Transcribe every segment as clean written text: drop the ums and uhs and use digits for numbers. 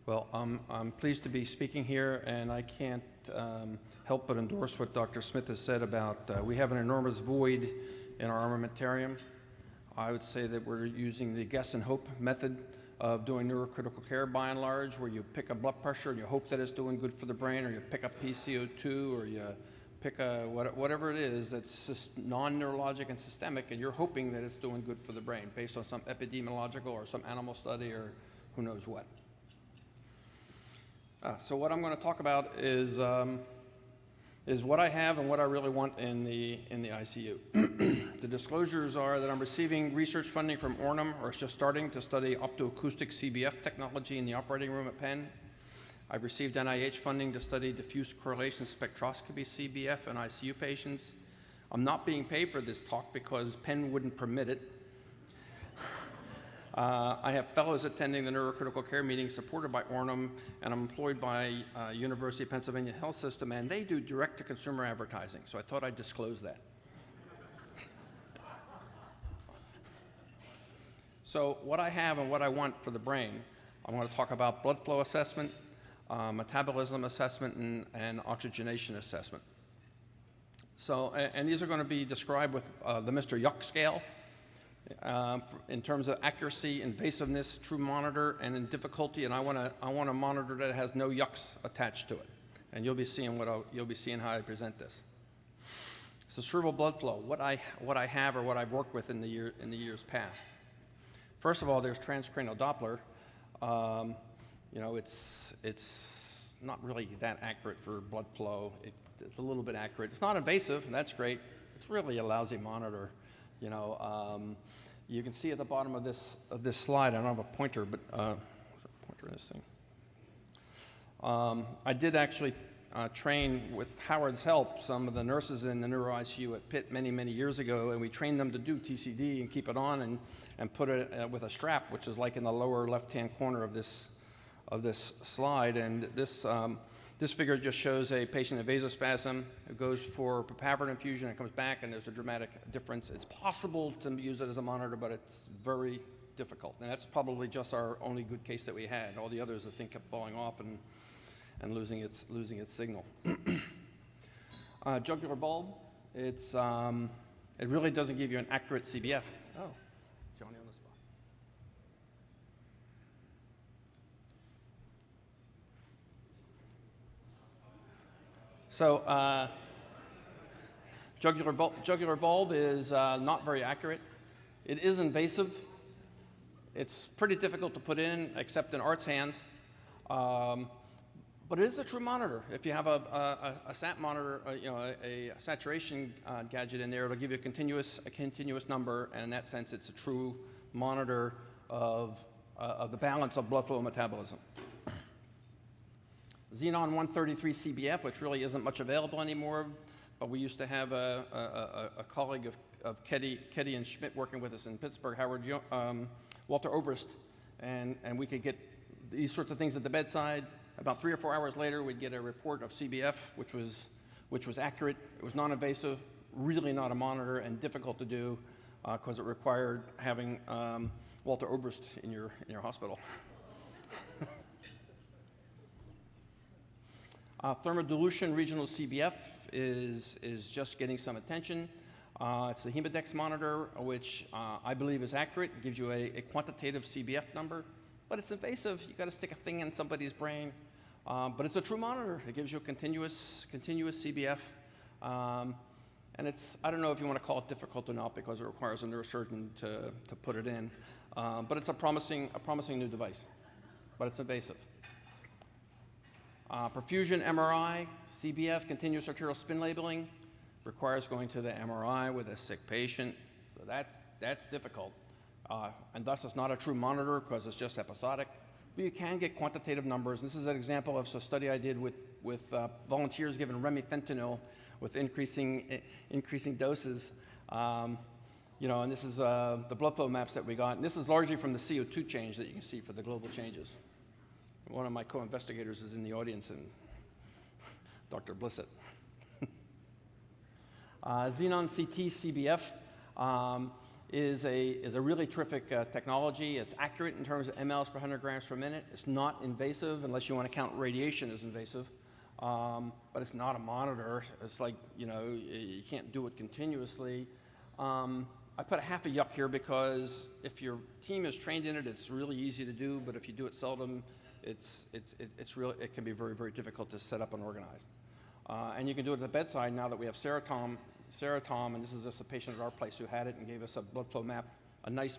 Well, I'm pleased to be speaking here, and I can't help but endorse what Dr. Smith has said about we have an enormous void in our armamentarium. I would say that we're using the guess and hope method of doing neurocritical care by and large, where you pick a blood pressure and you hope that it's doing good for the brain, or you pick up PCO2, or you pick a whatever it is that's just non-neurologic and systemic, and you're hoping that it's doing good for the brain based on some epidemiological or some animal study or who knows what. So what I'm going to talk about is what I have and what I really want in the ICU. The disclosures are that I'm receiving research funding from Ornim, or just starting to study optoacoustic CBF technology in the operating room at Penn. I've received NIH funding to study diffuse correlation spectroscopy CBF in ICU patients. I'm not being paid for this talk because Penn wouldn't permit it. I have fellows attending the neurocritical care meeting supported by Ornim, and I'm employed by University of Pennsylvania Health System, and they do direct-to-consumer advertising, so I thought I'd disclose that. So what I have and what I want for the brain, I want to talk about blood flow assessment, metabolism assessment, and oxygenation assessment. So, and these are going to be described with the Mr Yuk Scale. In terms of accuracy, invasiveness, true monitor, and in difficulty, and I want a monitor that has no yucks attached to it. And you'll be seeing how I present this. So cerebral blood flow, what I have or what I've worked with in the years past. First of all, there's transcranial Doppler. You know, it's not really that accurate for blood flow. It's a little bit accurate. It's not invasive, and that's great. It's really a lousy monitor. You know, you can see at the bottom of this slide, I don't have a pointer, but there's a pointer in this thing. I did actually train, with Howard's help, some of the nurses in the neuro ICU at Pitt many years ago, and we trained them to do TCD and keep it on and put it with a strap, which is like in the lower left-hand corner of this slide. And this figure just shows a patient in vasospasm who goes for papaverine infusion and comes back, and there's a dramatic difference. It's possible to use it as a monitor, but it's very difficult. And that's probably just our only good case that we had. All the others, I think, kept falling off and losing its signal. Jugular bulb, it really doesn't give you an accurate CBF. Oh, Johnny on the spot. So jugular bulb is not very accurate. It is invasive. It's pretty difficult to put in, except in Art's hands. But it is a true monitor. If you have a sat monitor, you know, a saturation gadget in there, it'll give you a continuous number, and in that sense, it's a true monitor of the balance of blood flow and metabolism. Xenon 133 CBF, which really isn't much available anymore, but we used to have a colleague of Ketty and Schmidt working with us in Pittsburgh, Walter Oberst, and we could get these sorts of things at the bedside. About 3 or 4 hours later, we'd get a report of CBF, which was accurate. It was non-invasive, really not a monitor, and difficult to do because it required having Walter Oberst in your hospital. Thermodilution regional CBF is just getting some attention. It's the Hemodex monitor, which I believe is accurate. It gives you a quantitative CBF number, but it's invasive. You've got to stick a thing in somebody's brain. But it's a true monitor. It gives you a continuous CBF. And I don't know if you want to call it difficult or not, because it requires a neurosurgeon to put it in. But it's a promising new device, but it's invasive. Perfusion MRI, CBF, continuous arterial spin labeling, requires going to the MRI with a sick patient. So that's difficult. And thus it's not a true monitor because it's just episodic. But you can get quantitative numbers. And this is an example of a study I did with volunteers given remifentanil with increasing doses. You know, and this is the blood flow maps that we got. And this is largely from the CO2 change that you can see for the global changes. One of my co-investigators is in the audience, and Dr. Blissett. Xenon CT CBF is a really terrific technology. It's accurate in terms of mLs per 100 grams per minute. It's not invasive unless you want to count radiation as invasive. But it's not a monitor. It's like, you know, you can't do it continuously. I put a half a yuck here because if your team is trained in it, it's really easy to do, but if you do it seldom, it can be very, very difficult to set up and organize. And you can do it at the bedside now that we have Serotom, and this is just a patient at our place who had it and gave us a blood flow map, a nice,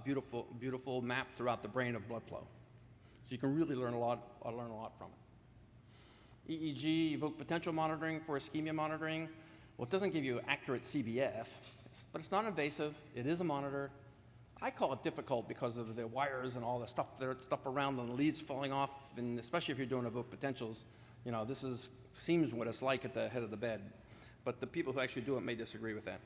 beautiful, beautiful map throughout the brain of blood flow. So you can really learn a lot from it. EEG, evoked potential monitoring for ischemia monitoring. Well, it doesn't give you accurate CBF, but it's not invasive. It is a monitor. I call it difficult because of the wires and all the stuff around and the leads falling off, and especially if you're doing evoked potentials. You know, seems what it's like at the head of the bed, but the people who actually do it may disagree with that.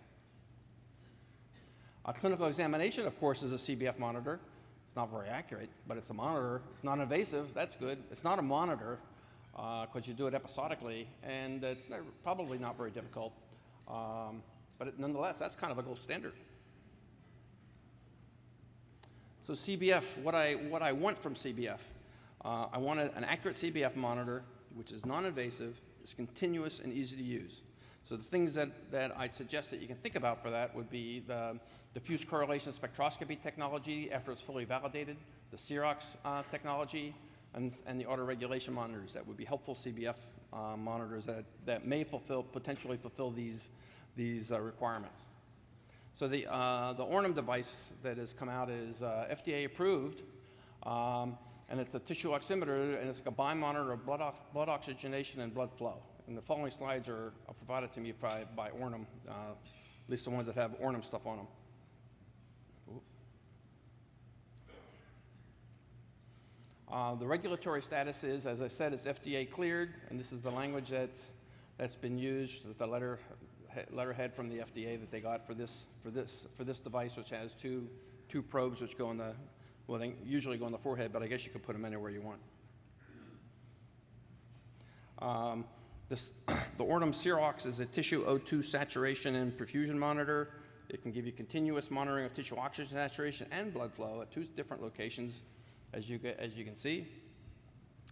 A clinical examination, of course, is a CBF monitor. It's not very accurate, but it's a monitor. It's not invasive. That's good. It's not a monitor because you do it episodically, and it's probably not very difficult. But nonetheless, that's kind of a gold standard. So CBF, what I want from CBF, I want an accurate CBF monitor, which is non-invasive, is continuous and easy to use. So the things that I'd suggest that you can think about for that would be the diffuse correlation spectroscopy technology after it's fully validated, the Xerox technology, and the auto-regulation monitors that would be helpful CBF monitors that may potentially fulfill these requirements. So the Ornim device that has come out is FDA approved, and it's a tissue oximeter, and it's a combined monitor of blood oxygenation and blood flow. And the following slides are provided to me by Ornim, at least the ones that have Ornim stuff on them. The regulatory status is, as I said, it's FDA cleared, and this is the language that's been used, the letterhead from the FDA that they got for this device, which has two probes which go in the, well, they usually go in the forehead, but I guess you could put them anywhere you want. The Ornim Xerox is a tissue O2 saturation and perfusion monitor. It can give you continuous monitoring of tissue oxygen saturation and blood flow at 2 different locations, as you can see.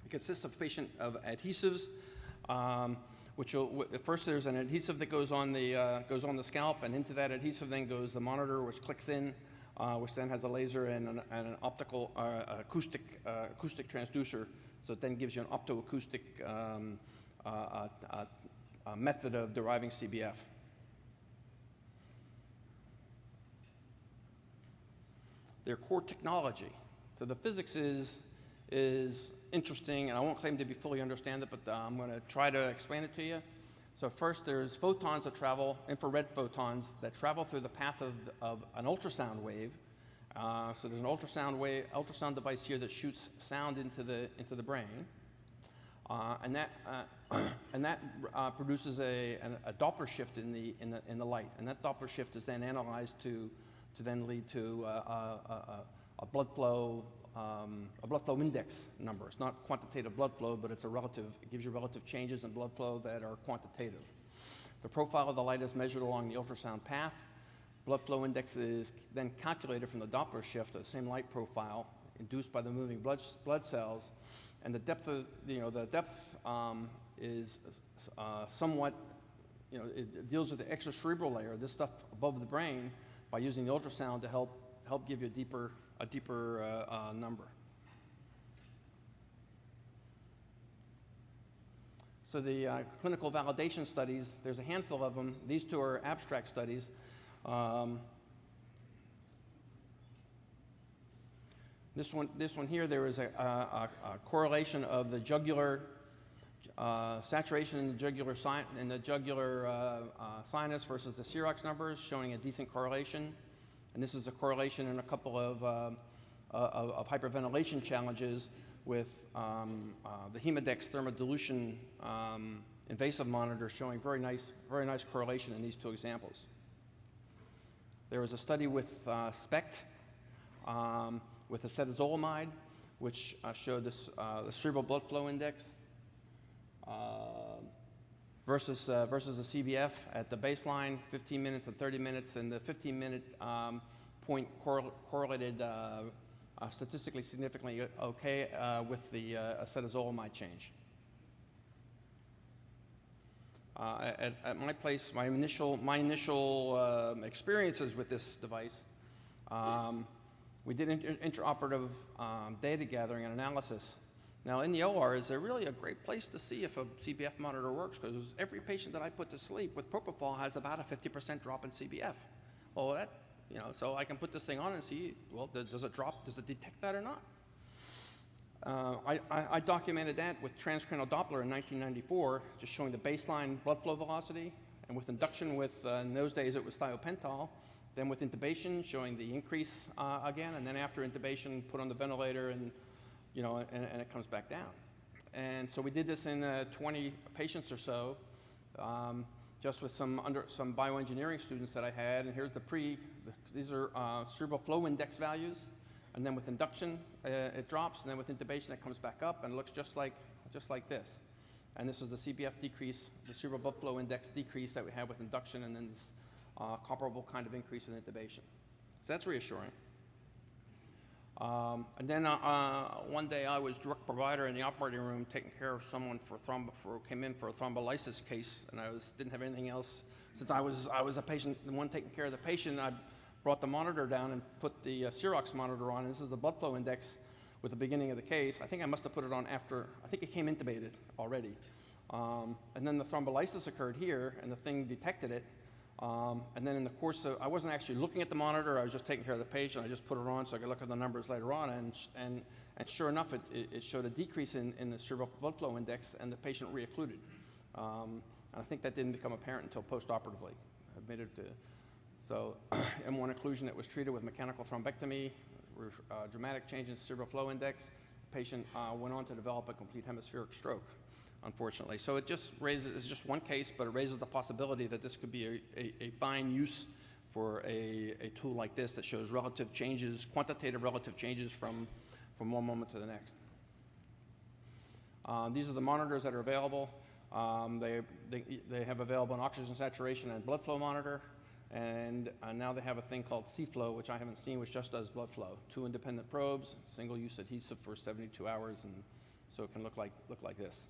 It consists of adhesives, first there's an adhesive that goes on the scalp, and into that adhesive then goes the monitor, which clicks in, which then has a laser and an optical acoustic transducer. So it then gives you an optoacoustic method of deriving CBF. Their core technology. So the physics is interesting, and I won't claim to be fully understand it, but I'm going to try to explain it to you. So first, there's photons that travel, infrared photons that travel through the path of an ultrasound wave. So there's an ultrasound device here that shoots sound into the brain, and that produces a Doppler shift in the light, and that Doppler shift is then analyzed to then lead to a blood flow index number. It's not quantitative blood flow, but it gives you relative changes in blood flow that are quantitative. The profile of the light is measured along the ultrasound path. Blood flow index is then calculated from the Doppler shift of the same light profile induced by the moving blood cells, and the depth is somewhat, it deals with the extracerebral layer, this stuff above the brain, by using the ultrasound to help give you a deeper number. So the clinical validation studies, there's a handful of them. These 2 are abstract studies. This one here, there is a correlation of the jugular saturation in the jugular sinus versus the Xerox numbers, showing a decent correlation. And this is a correlation in a couple of hyperventilation challenges with the Hemodex Thermodilution invasive monitor, showing very nice correlation in these 2 examples. There was a study with SPECT with acetazolamide, which showed the cerebral blood flow index. versus the CBF at the baseline, 15 minutes and 30 minutes, and the 15-minute point correlated statistically significantly okay with the acetazolamide change. At my place, my initial experiences with this device, we did interoperative data gathering and analysis. Now, in the OR, is there really a great place to see if a CBF monitor works? Because every patient that I put to sleep with propofol has about a 50% drop in CBF. Well, that, so I can put this thing on and see, well, does it drop? Does it detect that or not? I documented that with transcranial Doppler in 1994, just showing the baseline blood flow velocity, and with induction in those days it was thiopental, then with intubation showing the increase again, and then after intubation put on the ventilator and and it comes back down. And so we did this in 20 patients or so, just with some bioengineering students that I had, and here's these are cerebral flow index values. And then with induction, it drops, and then with intubation, it comes back up, and it looks just like this. And this is the CBF decrease, the cerebral blood flow index decrease that we had with induction, and then this comparable kind of increase with intubation. So that's reassuring. And then one day I was direct provider in the operating room, taking care of someone came in for a thrombolysis case, and I didn't have anything else. Since I was a patient, the one taking care of the patient, I brought the monitor down and put the Xerox monitor on. This is the blood flow index with the beginning of the case. I think I must have put it on after, I think it came intubated already. And then the thrombolysis occurred here, and the thing detected it. And then in the course of, I wasn't actually looking at the monitor, I was just taking care of the patient. I just put it on so I could look at the numbers later on, and sure enough, it showed a decrease in the cerebral blood flow index, and the patient re-occluded. And I think that didn't become apparent until post-operatively. So M1 occlusion that was treated with mechanical thrombectomy, dramatic change in cerebral flow index. The patient went on to develop a complete hemispheric stroke, unfortunately. So it's just one case, but it raises the possibility that this could be a fine use for a tool like this that shows relative changes, quantitative relative changes from one moment to the next. These are the monitors that are available. They have available an oxygen saturation and blood flow monitor. And now they have a thing called C-Flow, which I haven't seen, which just does blood flow. 2 independent probes, single-use adhesive for 72 hours, and so it can look like this.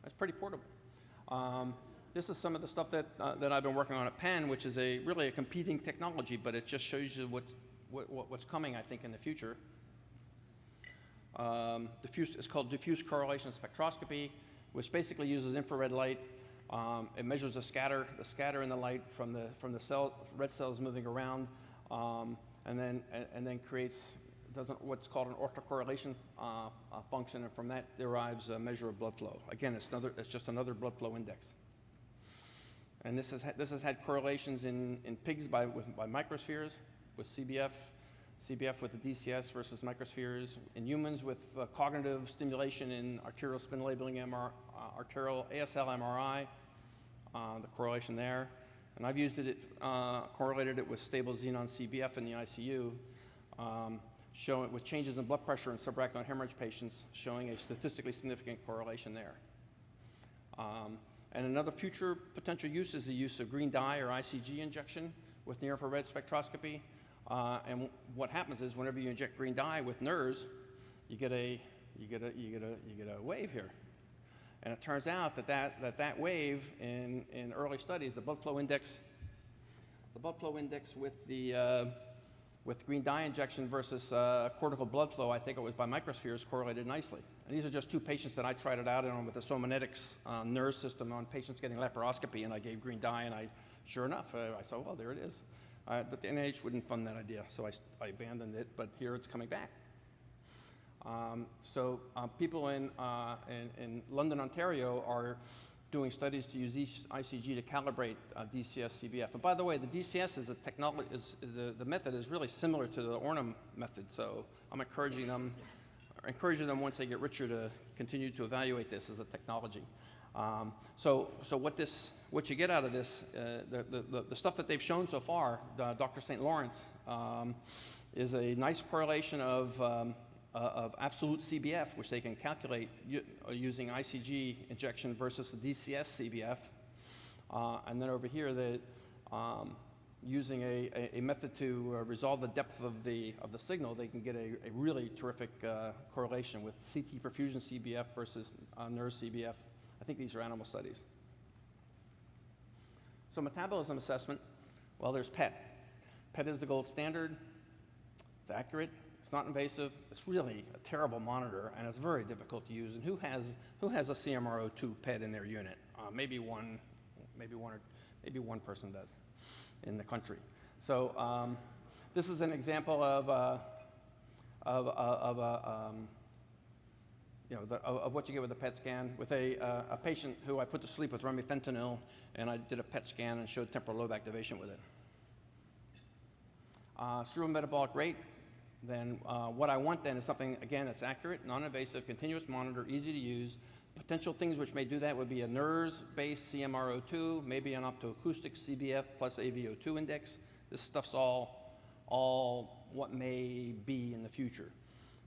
That's pretty portable. This is some of the stuff that I've been working on at Penn, which is really a competing technology, but it just shows you what's coming, I think, in the future. It's called Diffuse correlation spectroscopy, which basically uses infrared light. It measures the scatter in the light from the red cells moving around, and then creates what's called an autocorrelation function, and from that derives a measure of blood flow. Again, it's just another blood flow index. And this has had correlations in pigs by microspheres with CBF with the DCS versus microspheres, in humans with cognitive stimulation in arterial spin labeling arterial ASL MRI, the correlation there. And I've used it, correlated it with stable xenon CBF in the ICU, showing with changes in blood pressure in subarachnoid hemorrhage patients, showing a statistically significant correlation there. And another future potential use is the use of green dye or ICG injection with near-infrared spectroscopy. And what happens is whenever you inject green dye with NIRS, you get a wave here. And it turns out that wave in early studies, the blood flow index with green dye injection versus cortical blood flow, I think it was by microspheres, correlated nicely. And these are just 2 patients that I tried it out on with the Somonetics NIRS system on patients getting laparoscopy, and I gave green dye, and sure enough, I saw, well, there it is. But the NIH wouldn't fund that idea, so I abandoned it, but here it's coming back. People in London, Ontario are doing studies to use ICG to calibrate DCS CBF. And by the way, the DCS is a technology, the method is really similar to the Ornim method, so I'm encouraging them once they get richer to continue to evaluate this as a technology. So what you get out of this, the stuff that they've shown so far, Dr. St. Lawrence, is a nice correlation of of absolute CBF, which they can calculate using ICG injection versus the DCS CBF. And then over here, using a method to resolve the depth of the signal, they can get a really terrific correlation with CT perfusion CBF versus NIRS CBF. I think these are animal studies. So metabolism assessment, well, there's PET. PET is the gold standard. It's accurate. It's not invasive. It's really a terrible monitor, and it's very difficult to use. And who has a CMRO2 PET in their unit? Maybe one person does in the country. So this is an example of what you get with a PET scan with a patient who I put to sleep with remifentanil, and I did a PET scan and showed temporal lobe activation with it. Cerebral metabolic rate. Then what I want then is something, again, that's accurate, non-invasive, continuous monitor, easy to use. Potential things which may do that would be a NIRS-based CMRO2, maybe an optoacoustic CBF plus AVO2 index. This stuff's all what may be in the future.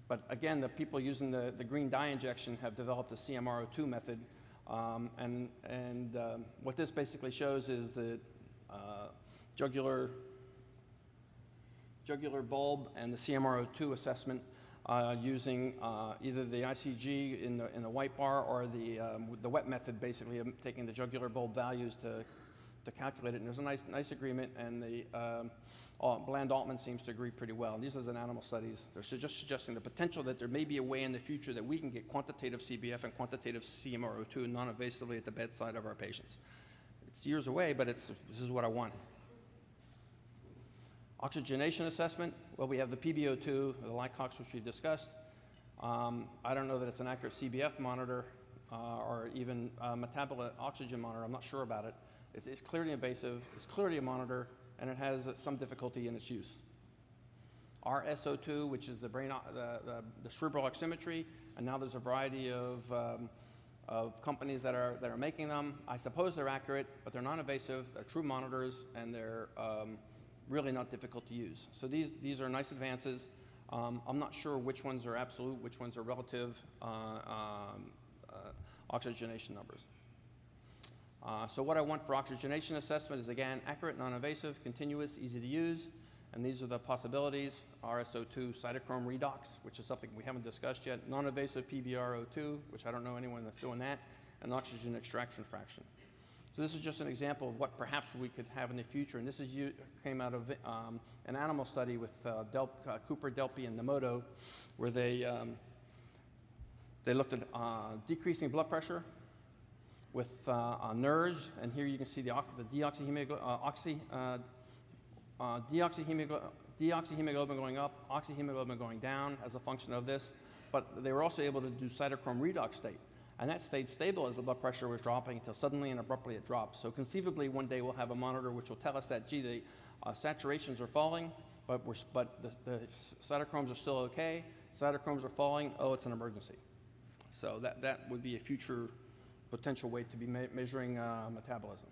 But again, the people using the green dye injection have developed a CMRO2 method. What this basically shows is the jugular bulb and the CMRO2 assessment using either the ICG in the white bar or the wet method, basically of taking the jugular bulb values to calculate it. And there's a nice agreement, and the Bland-Altman seems to agree pretty well. And these are the animal studies. They're just suggesting the potential that there may be a way in the future that we can get quantitative CBF and quantitative CMRO2 non-invasively at the bedside of our patients. It's years away, but this is what I want. Oxygenation assessment, well, we have the PbO2, the Lycox, which we discussed. I don't know that it's an accurate CBF monitor or even metabolite oxygen monitor. I'm not sure about it. It's clearly invasive, it's clearly a monitor, and it has some difficulty in its use. rSO2, which is the cerebral oximetry, and now there's a variety of companies that are making them. I suppose they're accurate, but they're non-invasive, they're true monitors, and they're really not difficult to use. So these are nice advances. I'm not sure which ones are absolute, which ones are relative oxygenation numbers. So what I want for oxygenation assessment is, again, accurate, non-invasive, continuous, easy to use. And these are the possibilities: rSO2 cytochrome redox, which is something we haven't discussed yet, non-invasive PbRO2, which I don't know anyone that's doing that, and oxygen extraction fraction. So this is just an example of what perhaps we could have in the future. And this came out of an animal study with Cooper, Delpy, and Nemoto, where they looked at decreasing blood pressure with NIRS. And here you can see the deoxyhemoglobin going up, oxyhemoglobin going down as a function of this. But they were also able to do cytochrome redox state. And that stayed stable as the blood pressure was dropping until suddenly and abruptly it dropped. So conceivably, one day we'll have a monitor which will tell us that, gee, the saturations are falling, but the cytochromes are still okay. Cytochromes are falling, oh, it's an emergency. So that would be a future potential way to be measuring metabolism.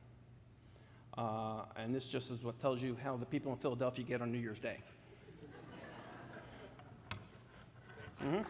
And this just is what tells you how the people in Philadelphia get on New Year's Day. Mm-hmm.